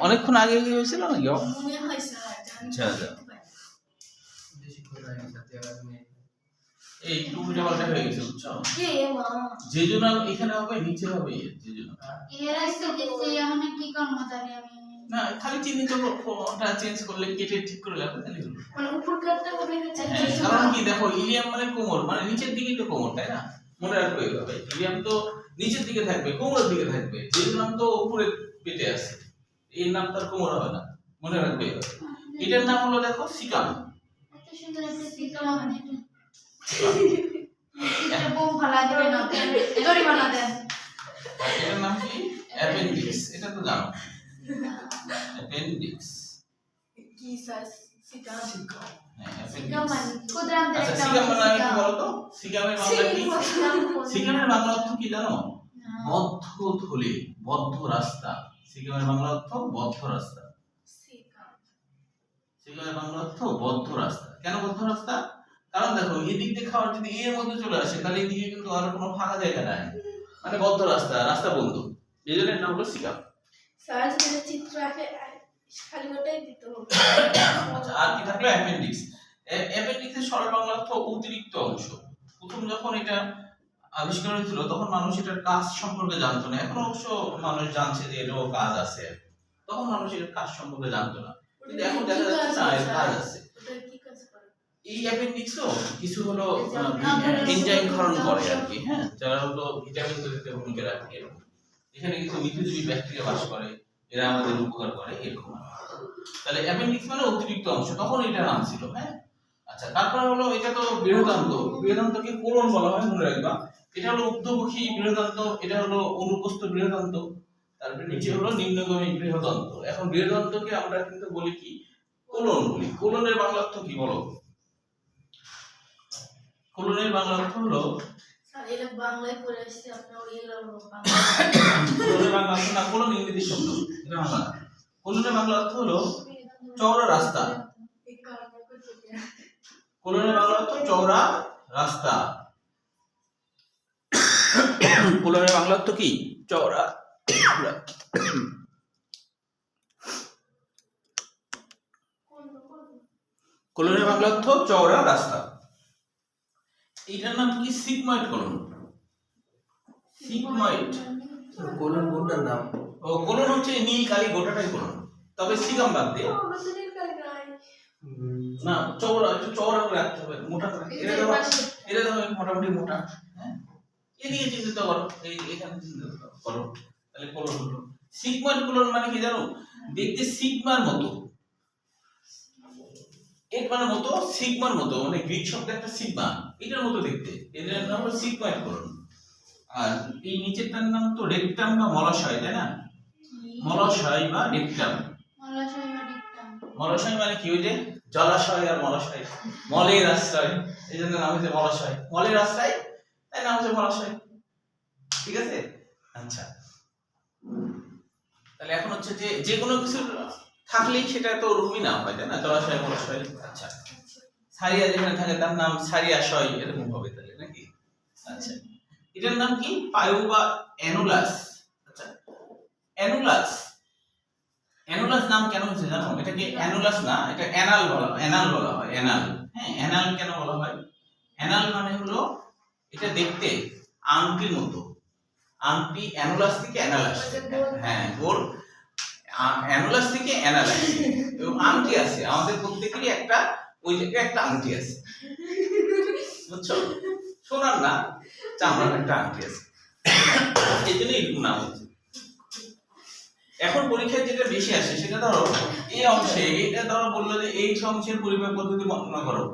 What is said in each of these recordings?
অনেকক্ষণ আগে কি হয়েছিল নাকি? আচ্ছা আচ্ছা, এই একটু উল্টা পাল্টা হয়ে গেছে বুঝছো, যে জন্য এখানে হবে নিচে হবে যে জন্য না, খালি চিহ্নিতটা চেঞ্জ করলে কেটে ঠিক করে লাগবে তাহলে হলো। মানে উপর কাটতে হবে না, কারণ কি দেখো ইলিয়াম মানে কোমর, মানে নিচের দিকেই তো কোমর, তাই না? মনে রাখবে এইভাবে, ইলিয়াম তো নিচের দিকে থাকবে, কোমরের দিকে থাকবে, যের নাম তো উপরে পেটে আছে, এর নাম তার কোমর হবে না, মনে রাখবে। এটার নাম হলো দেখো সিকাম। এত সুন্দর একটা সিকাম, মানে এটা বম ফালা দেবে না, দড়ি বানা দেন। এটার নাম কি? অ্যাপেন্ডিক্স। এটা তো জানো, অ্যাপেন্ডিক্স কি স্যার? সিকাম। সিকাম মানে ক্ষুদ্রান্ত একটা। সিকাম মানে কি বলো তো? সিকামের বাংলা কি? সিকামের বাংলা অর্থ কি জানো? বদ্ধ থলি, বদ্ধ রাস্তা। সিকামের বাংলা অর্থ বদ্ধ রাস্তা। সিকামের বাংলা অর্থ বদ্ধ রাস্তা। কেন বদ্ধ রাস্তা? কারণ দেখো এদিক দিয়ে খাবার যদি এর মধ্যে চলে আসে তাহলে এদিকে কিন্তু আর কোনো ফাঁকা জায়গা নাই, মানে বদ্ধ রাস্তা, রাস্তা বন্ধ, এই জন্য এর নাম হলো সিকাম। স্যার যেটা চিত্র আছে খালি ওটাই দিতে হবে। আচ্ছা, আর কি থাকলো? অ্যাপেন্ডিক্স। অ্যাপেন্ডিক্সের সরল বাংলা অর্থ অতিরিক্ত অংশ। প্রথম যখন এটা আবিষ্কার হয়েছিল তখন মানুষ এটার কাজ সম্পর্কে জানতো না, এখন অবশ্য মানুষ জানছে যে এরও কাজ আছে, তখন মানুষ এর কাজ সম্পর্কে জানতো না, কিন্তু এখন দেখা যাচ্ছে না এর কাজ আছে। এই অ্যাপেন্ডিক্সও কিছু হলো এনজাইম ক্ষরণ করে আর কি, হ্যাঁ, যারা হলো ভিটামিন তৈরিতে ভূমিকা রাখে। এখানে কিছু মিথ্যুজীবী ব্যাকটেরিয়া বাস করে, এরা আমাদের উপকার করে এরকম। তাহলে অ্যাপেন্ডিক্স মানে অতিরিক্ত অংশ, তখন এটা নাম ছিল, হ্যাঁ। আচ্ছা, তারপর হলো এটা তো বৃহদান্ত, বৃহদান্তকে কোলন বলা হয়, মনে রাখবা। এটা হলো ঊর্ধ্বমুখী বৃহদান্ত, এটা হলো অনুপ্রস্থ বৃহদান্ত, তারপরে নিচে হলো নিম্নগামী বৃহদান্ত। এখন বৃহদান্তকে আমরা কিন্তু বলি কি? কোলন বলি। কোলনের বাংলা অর্থ কি বলো? কোলনের বাংলা অর্থ হলো, স্যার এটা বাংলায় পড়ে আসছে, আপনারা ওইগুলো বাংলা। কোলনের বাংলা অর্থ না, কোলন ইংরেজি শব্দ, এটা বাংলা। কোলনের বাংলা অর্থ হলো চওড়া রাস্তা। কোলনের বাংলা অর্থ চওড়া রাস্তা। কোলনের বাংলা অর্থ কি? চওড়া। কোলনের বাংলা অর্থ চওড়া রাস্তা। এটার নাম কি? Sigmoid colon. সিগময়েড কোলন কোনটার নাম? ও, কোলন হচ্ছে নীল কালি, গোটাটাই কোলন, তবে সিগাম বাদ দিয়ে। না, চওড়া, একটু চওড়া করে রাখতে হবে, মোটা করে। এটা তো মোটামুটি মোটা, হ্যাঁ। এদিকে চিহ্নিত করো, এই এখানে চিহ্নিত করো, তাহলে কোলন হলো। সিগময়েড কোলন মানে কি জানো? দেখতে সিগমার মতো, এর মানে মতো, সিগমার মতো, মানে গ্রিক শব্দ একটা সিগমা, এটার মতো দেখতে, এর নাম হলো সিগময়েড কোলন। আর এই নিচেরটার নাম তো রেকটাম বা মলাশয়, তাই না? মলাশয় বা রেকটাম। মলাশয় মানে কি? ওই যে জলাশয় আর মলাশয়, মলের আশ্রয়, এই জন্য নাম হচ্ছে মলাশয়। মলের আশ্রয়, তাই নাম হচ্ছে মলাশয়, ঠিক আছে? আচ্ছা, তাহলে এখন হচ্ছে যে যে কোনো কিছু থাকলেই সেটা তো রূপই নাম হয়, তাই না? জলাশয়, মলাশয়। আচ্ছা, সারিয়া যেখানে থাকে তার নাম সারিয়াশয়, এরকম হবে তাহলে নাকি? আচ্ছা, এটার নাম কি? পায়ু বা অ্যানুলাস। আচ্ছা, অ্যানুলাস, অ্যানুলাস নাম কেন হচ্ছে জানো? এটাকে অ্যানুলাস না, এটা অ্যানাল বলা হয়, অ্যানাল বলা হয়, অ্যানাল। হ্যাঁ, অ্যানাল কেন বলা হয়? অ্যানাল মানে হলো এটা দেখতে আংটির মতো, আংটি অ্যানুলাস থেকে অ্যানাল আসছে, হ্যাঁ, গোল। অ্যানুলাস থেকে অ্যানাল আসছে, এবং আংটি আছে আমাদের প্রত্যেকেরই একটা, ওই জায়গায় একটা আংটি আছে, বুঝছো? সোনার না, চামড়ার একটা আংটি আছে, এই জন্য এরকম নাম হচ্ছে। এখন পরীক্ষায় যেটা বেশি আসে সেটা ধরো এই অংশে, এটা ধরো বললো যে এই অংশের পরিমাপ পদ্ধতি বর্ণনা করো,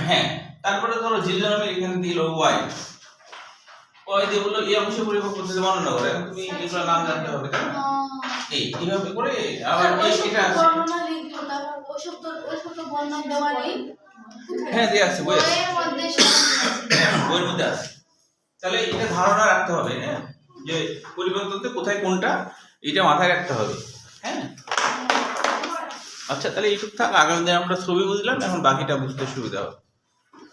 হ্যাঁ। তারপরে ধরো যে জন্মের এখানে দিল ওয়াই, ওয়াই দিয়ে বললো এই অংশের পরিমাপ পদ্ধতি বর্ণনা করো। এখন তুমি এগুলো নাম জানতে হবে, তাই না? এই কিভাবে করে আবার এই এটা আছে, বর্ণনা লিখবো, তারপর ওই শব্দ বর্ণনা দেওয়া নেই, হ্যাঁ দেয়া আছে, বইয়ের মধ্যে আছে। তাহলে এটা ধারণা রাখতে হবে, হ্যাঁ, যে পরিবর্তনতে কোথায় কোনটা, এটা মাথায় রাখতে হবে, হ্যাঁ। আচ্ছা, তাহলে এইটুকু থাক, আগামী দিনে আমরা ছবি বুঝলাম, এখন বাকিটা বুঝতে সুবিধা হবে।